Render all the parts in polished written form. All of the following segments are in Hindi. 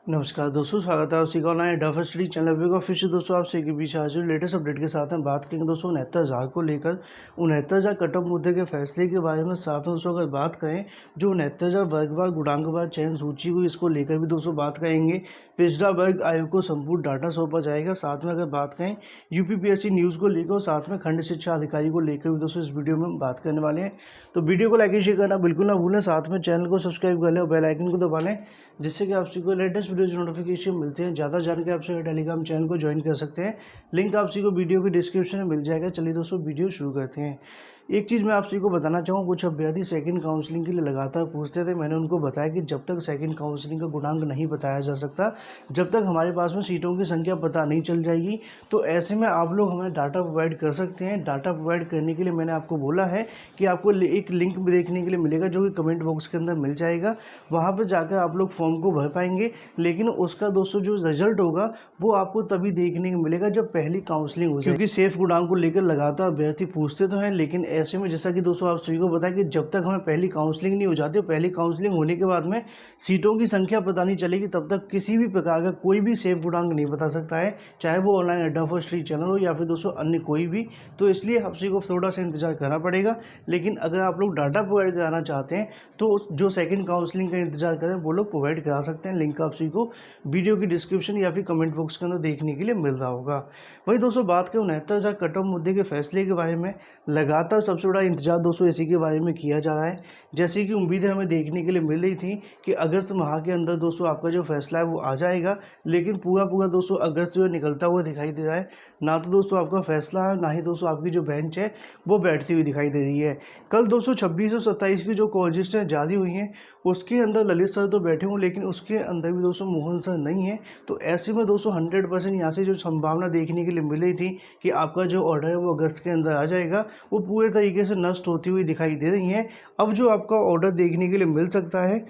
नमस्कार दोस्तों, स्वागत है आप सभी का ऑनलाइन डॉक्टर स्टडी चैनल पे का। फिर से दोस्तों आप सभी के बीच हाजिर लेटेस्ट अपडेट के साथ में बात करेंगे दोस्तों 69,000 को लेकर 69,000 कट ऑफ मुद्दे के फैसले के बारे में। साथ में दोस्तों अगर बात करें जो 69,000 वर्गवार गुणांकवार चयन सूची हुई, इसको लेकर भी दोस्तों बात करेंगे। पिछड़ा वर्ग आयोग को संपूर्ण डाटा सौंपा जाएगा। साथ में अगर बात करें यूपीपीएससी न्यूज़ को लेकर और साथ में खंड शिक्षा अधिकारी को लेकर भी दोस्तों इस वीडियो में हम बात करने वाले हैं। तो वीडियो को लाइक शेयर करना बिल्कुल ना भूलें। साथ में चैनल को सब्सक्राइब कर लें और बेल आइकन को दबा लें, जिससे कि आप सभी को लेटेस्ट वीडियो नोटिफिकेशन मिलते हैं। ज़्यादा जानकारी आप सभी टेलीग्राम चैनल को ज्वाइन कर सकते हैं। लिंक आप सभी को वीडियो की डिस्क्रिप्शन में मिल जाएगा। चलिए दोस्तों वीडियो शुरू करते हैं। एक चीज़ मैं आप सभी को बताना चाहूँगा, कुछ अभ्यर्थी सेकंड काउंसलिंग के लिए लगातार पूछते थे। मैंने उनको बताया कि जब तक सेकंड काउंसलिंग का गुणांक नहीं बताया जा सकता, जब तक हमारे पास में सीटों की संख्या पता नहीं चल जाएगी, तो ऐसे में आप लोग हमें डाटा प्रोवाइड कर सकते हैं। डाटा प्रोवाइड करने के लिए मैंने आपको बोला है कि आपको एक लिंक भी देखने के लिए मिलेगा, जो कि कमेंट बॉक्स के अंदर मिल जाएगा। वहाँ पर जाकर आप लोग फॉर्म को भर पाएंगे। लेकिन उसका दोस्तों जो रिजल्ट होगा वो आपको तभी देखने को मिलेगा जब पहली काउंसलिंग हो जाए, क्योंकि सेफ गुणांक को लेकर लगातार अभ्यर्थी पूछते तो हैं। लेकिन ऐसे में जैसा कि दोस्तों आप सभी को पता है कि जब तक हमें पहली काउंसलिंग नहीं हो जाती, पहली काउंसलिंग होने के बाद में सीटों की संख्या पता नहीं चलेगी, तब तक किसी भी प्रकार का कोई भी सेफ गुणांक नहीं बता सकता है, चाहे वो ऑनलाइन अड्डा फॉर स्टडी चैनल हो या फिर दोस्तों अन्य कोई भी। तो इसलिए आप सभी को थोड़ा सा इंतजार करना पड़ेगा। लेकिन अगर आप लोग डाटा प्रोवाइड कराना चाहते हैं तो जो सेकंड काउंसलिंग का इंतजार करें वो लोग प्रोवाइड करा सकते हैं। लिंक आप सभी को वीडियो की डिस्क्रिप्शन या फिर कमेंट बॉक्स के अंदर देखने के लिए मिल रहा होगा। वही दोस्तों बात करें 69,000 कट ऑफ मुद्दे के फैसले के बारे में, लगातार सबसे बड़ा इंतजार दोस्तों इसी के बारे में किया जा रहा है। जैसे कि उम्मीदें हमें देखने के लिए मिल रही थी कि अगस्त माह के अंदर दोस्तों आपका जो फैसला है वो आ जाएगा। लेकिन पूरा दोस्तों अगस्त जो निकलता हुआ दिखाई दे रहा है। ना तो दोस्तों आपका फैसला है, ना ही दोस्तों आपकी जो बेंच है वो बैठती हुई दिखाई दे रही है। कल दोस्तों 26 और 27 की जो कॉन्जिस्टें जारी हुई हैं, उसके अंदर ललित सर तो बैठे हुए, लेकिन उसके अंदर भी दोस्तों मोहन सर नहीं है। तो ऐसे में दोस्तों 100% यहाँ से जो संभावना देखने के लिए मिल रही थी कि आपका जो ऑर्डर है वो अगस्त के अंदर आ जाएगा, वो पूरे तरीके से नष्ट होती हुई दिखाई दे रही है। अब जो आपका ऑर्डर देखने के लिए मिल सकता है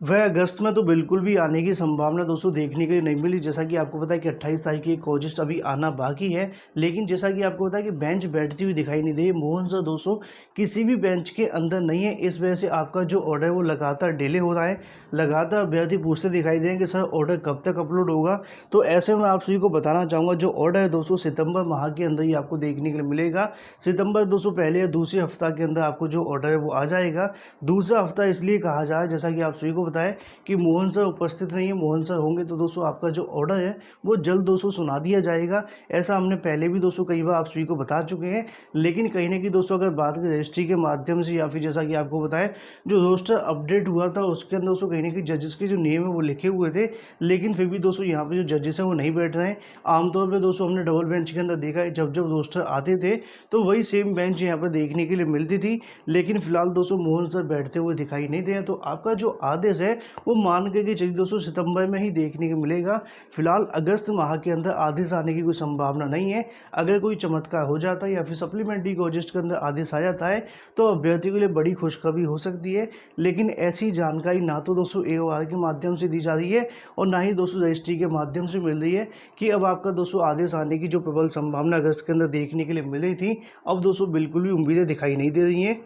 वह अगस्त में तो बिल्कुल भी आने की संभावना दोस्तों देखने के लिए नहीं मिली। जैसा कि आपको पता है कि 28 तारीख की कॉजिस्ट अभी आना बाकी है। लेकिन जैसा कि आपको पता है कि बेंच बैठती हुई दिखाई नहीं दे, मोहन सर दोस्तों किसी भी बेंच के अंदर नहीं है। इस वजह से आपका जो ऑर्डर है वो लगातार डिले हो रहा है। लगातार अभ्यर्थी पूछते दिखाई देंगे कि सर ऑर्डर कब तक अपलोड होगा। तो ऐसे में आप सभी को बताना चाहूँगा, जो ऑर्डर है दोस्तों सितंबर माह के अंदर ही आपको देखने के लिए मिलेगा। सितंबर दोस्तों पहले या दूसरे हफ्ता के अंदर आपको जो ऑर्डर है वो आ जाएगा। दूसरा हफ्ता इसलिए कहा जाए, जैसा कि आप सभी को बताएं कि मोहन सर उपस्थित नहीं है। मोहन सर होंगे तो दोस्तों आपका जो ऑर्डर है वो जल्द दोस्तों सुना दिया जाएगा। ऐसा हमने पहले भी दोस्तों कई बार आप सभी को बता चुके हैं। लेकिन कहीं ना कहीं दोस्तों अगर बात करें रजिस्ट्री के माध्यम से या फिर जैसा कि आपको बताएं जो रोस्टर अपडेट हुआ था उसके अंदर दोस्तों कहीं ना कहीं जजेस के जो नियम है वो लिखे हुए थे। लेकिन फिर भी दोस्तों यहाँ पे जो जजेस हैं वो नहीं बैठ रहे हैं। आमतौर पर दोस्तों हमने डबल बेंच के अंदर देखा है, जब जब रोस्टर आते थे तो वही सेम बेंच यहाँ पर देखने के लिए मिलती थी। लेकिन फिलहाल दोस्तों मोहन सर बैठते हुए दिखाई नहीं दे रहे। तो आपका जो आदेश है वो मान के कि चलिए दोस्तों सितंबर में ही देखने को मिलेगा। फिलहाल अगस्त माह के अंदर आदेश आने की कोई संभावना नहीं है। अगर कोई चमत्कार हो जाता है या फिर सप्लीमेंट्री कॉजिस्ट के अंदर आदेश आ जाता है तो अभ्यर्थी के लिए बड़ी खुशखबरी हो सकती है। लेकिन ऐसी जानकारी ना तो दोस्तों AOR के माध्यम से दी जा रही है और ना ही दोस्तों रजिस्ट्री के माध्यम से मिल रही है कि अब आपका दोस्तों आदेश आने की जो प्रबल संभावना अगस्त के अंदर देखने के लिए मिल रही थी, अब दोस्तों बिल्कुल भी उम्मीदें दिखाई नहीं दे रही हैं।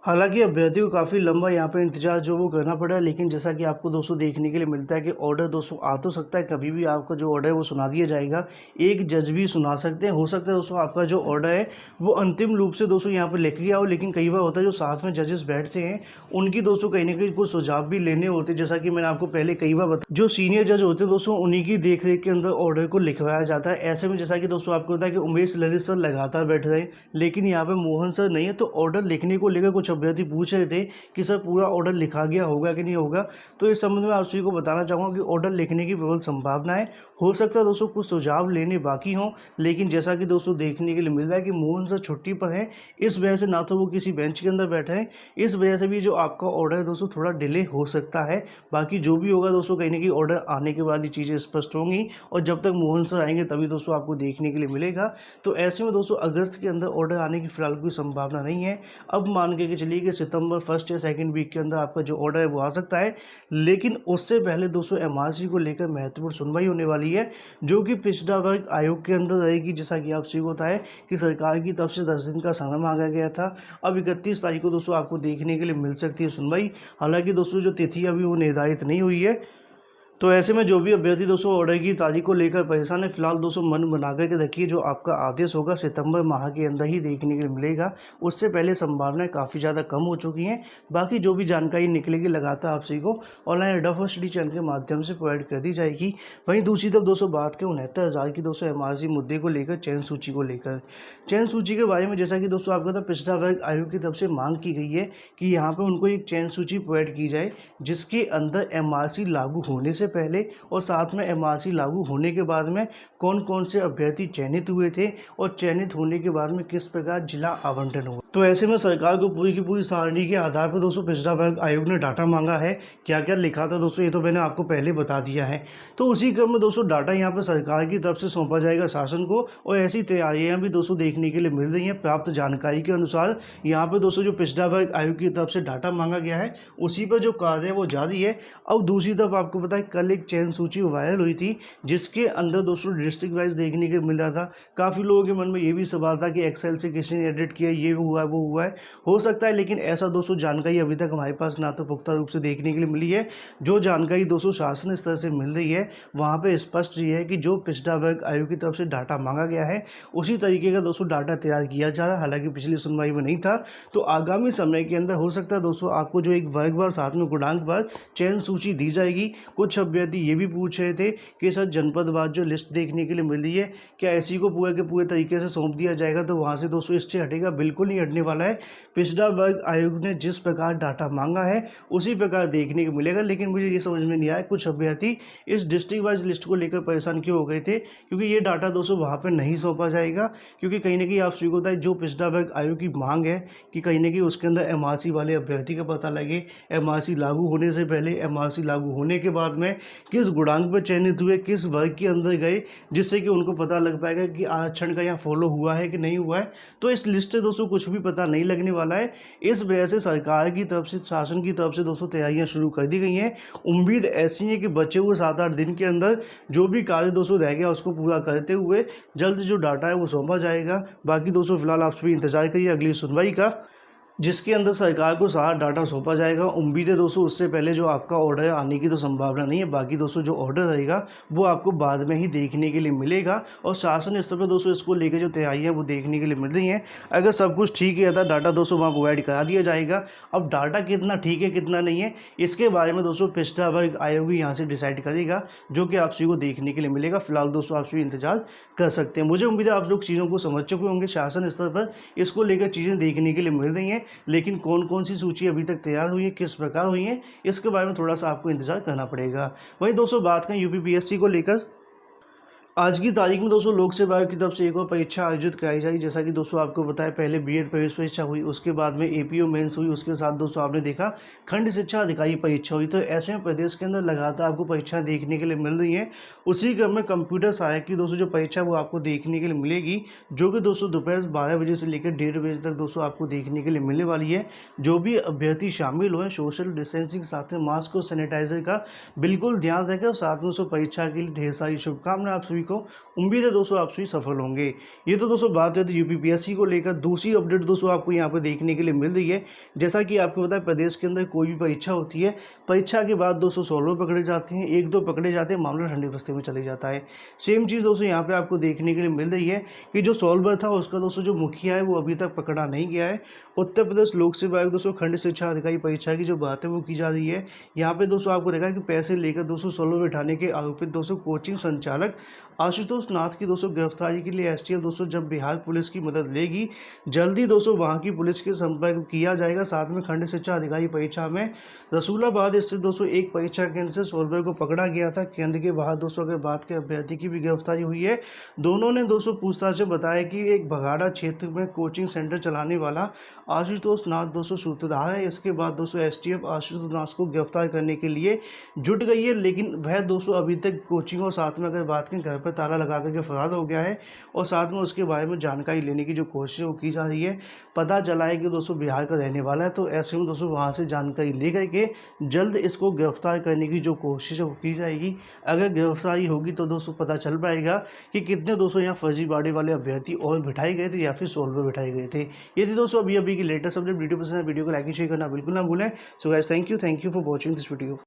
हालांकि अभ्यर्थी को काफ़ी लंबा यहाँ पे इंतजार जो वो करना पड़ा। लेकिन जैसा कि आपको दोस्तों देखने के लिए मिलता है कि ऑर्डर दोस्तों आ तो सकता है, कभी भी आपका जो ऑर्डर है वो सुना दिया जाएगा। एक जज भी सुना सकते हैं। हो सकता है दोस्तों आपका जो ऑर्डर है वो अंतिम रूप से दोस्तों यहाँ पर लिख गया हो। लेकिन कई बार होता है जो साथ में जजेस बैठते हैं उनकी दोस्तों कहीं ना कहीं कुछ सुझाव भी लेने होते हैं। जैसा कि मैंने आपको पहले कई बार बताया, जो सीनियर जज होते हैं दोस्तों उन्हीं की देख रेख के अंदर ऑर्डर को लिखवाया जाता है। ऐसे में जैसा कि दोस्तों आपको पता है कि उमेश ललित सर लगातार बैठ रहे हैं, लेकिन यहाँ पे मोहन सर नहीं है। तो ऑर्डर लिखने को लेकर कुछ अभ्यर्थी पूछ रहे थे कि सर पूरा ऑर्डर लिखा गया होगा कि नहीं होगा। तो इस संबंध में आप सभी को बताना चाहूँगा कि ऑर्डर लिखने की प्रबल संभावना है। हो सकता है दोस्तों कुछ सुझाव लेने बाकी हों। लेकिन जैसा कि दोस्तों देखने के लिए मिल रहा है कि मोहन सर छुट्टी पर है, इस वजह से ना तो वो किसी बेंच के अंदर बैठे हैं, इस वजह से भी जो आपका ऑर्डर है दोस्तों थोड़ा डिले हो सकता है। बाकी जो भी होगा दोस्तों कहीं ना कहीं ऑर्डर आने के बाद ही चीज़ें स्पष्ट होंगी और जब तक मोहन सर आएंगे तभी दोस्तों आपको देखने के लिए मिलेगा। तो ऐसे में दोस्तों अगस्त के अंदर ऑर्डर आने की फिलहाल कोई संभावना नहीं है। अब मान के चलिए कि सितंबर फर्स्ट या सेकंड वीक के अंदर आपका जो ऑर्डर है वो आ सकता है। लेकिन उससे पहले दोस्तों MRC को लेकर महत्वपूर्ण सुनवाई होने वाली है, जो कि पिछड़ा वर्ग आयोग के अंदर रहेगी। जैसा कि आप सभी को पता है कि सरकार की तरफ से 10 दिन का समय मांगा गया था। अब 31 तारीख को दोस्तों आपको देखने के लिए मिल सकती है सुनवाई। हालांकि दोस्तों जो तिथि अभी वो निर्धारित नहीं हुई है। तो ऐसे में जो भी अभ्यर्थी दोस्तों ऑर्डर की तारीख को लेकर परेशान है, फिलहाल दोस्तों मन बना कर के रखिए, जो आपका आदेश होगा सितंबर माह के अंदर ही देखने के लिए मिलेगा। उससे पहले संभावनाएं काफ़ी ज़्यादा कम हो चुकी हैं। बाकी जो भी जानकारी निकलेगी लगातार आप सभी को ऑनलाइन अड्डा फॉर स्टडी चैनल के माध्यम से प्रोवाइड कर दी जाएगी। वहीं दूसरी तरफ दोस्तों बात करें 69,000 की दोस्तों एमआरसी मुद्दे को लेकर, चयन सूची को लेकर, चयन सूची के बारे में जैसा कि दोस्तों आपका पिछड़ा वर्ग आयोग की तरफ से मांग की गई है कि यहाँ पर उनको एक चयन सूची प्रोवाइड की जाए जिसके अंदर एमआरसी लागू होने से पहले और साथ में एमआरसी लागू होने के बाद में कौन कौन से अभ्यर्थी चयनित हुए थे और चयनित होने के बाद में किस प्रकार जिला आवंटन हुआ। तो ऐसे में सरकार को पूरी की पूरी सारणी के आधार पर दोस्तों पिछड़ा वर्ग आयोग ने डाटा मांगा है। क्या क्या लिखा था दोस्तों ये तो मैंने आपको पहले बता दिया है। तो उसी क्रम में दोस्तों डाटा यहाँ पर सरकार की तरफ से सौंपा जाएगा शासन को, और ऐसी तैयारियां भी दोस्तों देखने के लिए मिल रही हैं। प्राप्त जानकारी के अनुसार यहाँ पर दोस्तों जो पिछड़ा वर्ग आयोग की तरफ से डाटा मांगा गया है उसी पर जो कार्य है वो जारी है। अब दूसरी तरफ आपको पता है कल एक चयन सूची वायरल हुई थी जिसके अंदर दोस्तों डिस्ट्रिक्ट वाइज देखने को मिल रहा था। काफ़ी लोगों के मन में ये भी सवाल था कि एक्सेल से किसी ने एडिट किया, ये हुआ है वो हुआ है, हो सकता है, लेकिन ऐसा दोस्तों जानकारी अभी तक हमारे पास ना तो पुख्ता रूप से देखने के लिए मिली है। जो जानकारी दोस्तों शासन स्तर से मिल रही है वहाँ पे स्पष्ट ये है कि जो पिछड़ा वर्ग आयोग की तरफ से डाटा मांगा गया है उसी तरीके का दोस्तों डाटा तैयार किया जा रहा है। हालांकि पिछली सुनवाई में नहीं था, तो आगामी समय के अंदर हो सकता है दोस्तों आपको जो एक वर्गवार साथ में गुणांक पर चयन सूची दी जाएगी। कुछ अभ्यर्थी ये भी पूछ रहे थे कि सर जनपदवार जो लिस्ट देखने के लिए मिल रही है क्या ऐसी को पूरे के पूरे तरीके से सौंप दिया जाएगा तो वहाँ से दोस्तों इससे हटेगा? बिल्कुल नहीं हटने वाला है। पिछड़ा वर्ग आयोग ने जिस प्रकार डाटा मांगा है उसी प्रकार देखने को मिलेगा। लेकिन मुझे ये समझ में नहीं आया कुछ अभ्यर्थी इस डिस्ट्रिक्ट वाइज लिस्ट को लेकर परेशान क्यों हो गए थे, क्योंकि ये डाटा दोस्तों वहाँ पर नहीं सौंपा जाएगा। क्योंकि कहीं ना कहीं आप सभी को पता है जो पिछड़ा वर्ग आयोग की मांग है कि कहीं ना कहीं उसके अंदर एमआरसी वाले अभ्यर्थी का पता लगे, एमआरसी लागू होने से पहले, एमआरसी लागू होने के बाद में किस गुणांक पर चयनित हुए, किस वर्ग के अंदर गए, जिससे कि उनको पता लग पाएगा कि आरक्षण का यहाँ फॉलो हुआ है कि नहीं हुआ है। तो इस लिस्ट से दोस्तों कुछ भी पता नहीं लगने वाला है। इस वजह से सरकार की तरफ से, शासन की तरफ से दोस्तों तैयारियां शुरू कर दी गई हैं। उम्मीद ऐसी है कि बचे हुए 7-8 दिन के अंदर जो भी कार्य दोस्तों रह गया उसको पूरा करते हुए जल्द जो डाटा है वो सौंपा जाएगा। बाकी दोस्तों फिलहाल आप सभी इंतजार करिए अगली सुनवाई का, जिसके अंदर सरकार को सारा डाटा सौंपा जाएगा। उम्मीद है दोस्तों उससे पहले जो आपका ऑर्डर आने की तो संभावना नहीं है। बाकी दोस्तों जो ऑर्डर रहेगा वो आपको बाद में ही देखने के लिए मिलेगा, और शासन स्तर पर दोस्तों इसको लेकर जो तैयारियां वो देखने के लिए मिल रही हैं। अगर सब कुछ ठीक है तो डाटा दोस्तों वहाँ प्रोवाइड करा दिया जाएगा। अब डाटा कितना ठीक है कितना नहीं है इसके बारे में दोस्तों पिछड़ा वर्ग आयोग यहाँ से डिसाइड करेगा, जो कि आप सभी को देखने के लिए मिलेगा। फिलहाल दोस्तों आप सभी इंतजार कर सकते हैं। मुझे उम्मीद है आप लोग चीज़ों को समझ चुके होंगे। शासन स्तर पर इसको लेकर चीज़ें देखने के लिए मिल रही हैं, लेकिन कौन कौन सी सूची अभी तक तैयार हुई है, किस प्रकार हुई है, इसके बारे में थोड़ा सा आपको इंतजार करना पड़ेगा। वहीं दोस्तों बात करें यूपीपीएससी को लेकर, आज की तारीख में दोस्तों लोक सेवा आयोग की तरफ से एक और परीक्षा आयोजित कराई जाएगी। जैसा कि दोस्तों आपको बताया पहले बीएड प्रवेश परीक्षा हुई, उसके बाद में एपीओ मेंस हुई, उसके साथ दोस्तों आपने देखा खंड शिक्षा अधिकारी परीक्षा हुई। तो ऐसे में प्रदेश के अंदर लगातार आपको परीक्षाएं देखने के लिए मिल रही हैं। उसी क्रम में कंप्यूटर सहायक की दोस्तों जो परीक्षा वो आपको देखने के लिए मिलेगी, जो कि दोस्तों दोपहर 12 बजे से लेकर 1:30 बजे तक दोस्तों आपको देखने के लिए मिलने वाली है। जो भी अभ्यर्थी शामिल हुए सोशल डिस्टेंसिंग साथ में मास्क और सैनिटाइजर का बिल्कुल ध्यान रखें, और साथ में दोस्तों परीक्षा के लिए ढेर सारी शुभकामनाएं आप सभी को। उम्मीद है दोस्तों आप सभी सफल होंगे। ये तो दोस्तों बात है यूपीपीएससी को लेकर। दूसरी अपडेट दोस्तों आपको यहाँ पर देखने के लिए मिल रही है। जैसा कि आपको पता है प्रदेश के अंदर कोई भी परीक्षा होती है, परीक्षा के बाद दोस्तों सॉल्वर पकड़े जाते हैं, 1-2 पकड़े जाते हैं, मामला ठंडे बस्ते में चले जाता है। सेम चीज़ दोस्तों यहाँ पे आपको देखने के लिए मिल रही है कि जो सॉल्वर था उसका दोस्तों जो मुखिया है वो अभी तक पकड़ा नहीं गया है। उत्तर प्रदेश लोक सेवा आयोग दोस्तों खंड शिक्षा अधिकारी परीक्षा की जो बात है वो की जा रही है। यहाँ पे दोस्तों आपको देखा कि पैसे लेकर दोस्तों सॉल्वर बिठाने के आरोपित दोस्तों कोचिंग संचालक आशुतोष नाथ की दोस्तों गिरफ्तारी के लिए एसटीएफ दोस्तों जब बिहार पुलिस की मदद लेगी, जल्दी दोस्तों वहां की पुलिस के संपर्क किया जाएगा। साथ में खंड शिक्षा अधिकारी परीक्षा में रसूलाबाद स्थित दोस्तों एक परीक्षा केंद्र से सॉल्वर को पकड़ा गया था। केंद्र के बाहर दोस्तों अगर बात के अभ्यर्थी की भी गिरफ्तारी हुई है। दोनों ने दोस्तों पूछताछ में बताया कि एक बघाड़ा क्षेत्र में कोचिंग सेंटर चलाने वाला आशुतोष नाथ दोस्तों सूत्रधार है। इसके बाद दोस्तों एसटीएफ आशुतोष नाथ को गिरफ्तार करने के लिए जुट गई है, लेकिन वह दोस्तों अभी तक कोचिंग और साथ में अगर बात करें घर पर ताला लगा करके फरार हो गया है, और साथ में उसके बारे में जानकारी लेने की जो कोशिश वो की जा रही है। पता चला है कि दोस्तों बिहार का रहने वाला है, तो ऐसे में दोस्तों वहाँ से जानकारी ले करके जल्द इसको गिरफ्तार करने की जो कोशिश है वो की जाएगी। अगर गिरफ्तारी होगी तो दोस्तों पता चल पाएगा कि कितने दोस्तों यहाँ फर्जीवाड़े वाले अभ्यर्थी और बिठाए गए थे या फिर सॉल्वर बिठाए गए थे। ये थी दोस्तों अभी की लेटेस्ट अपडेट। वीडियो पसंद है वीडियो को लाइक शेयर करना बिल्कुल ना भूलें। So guys thank you for watching this video.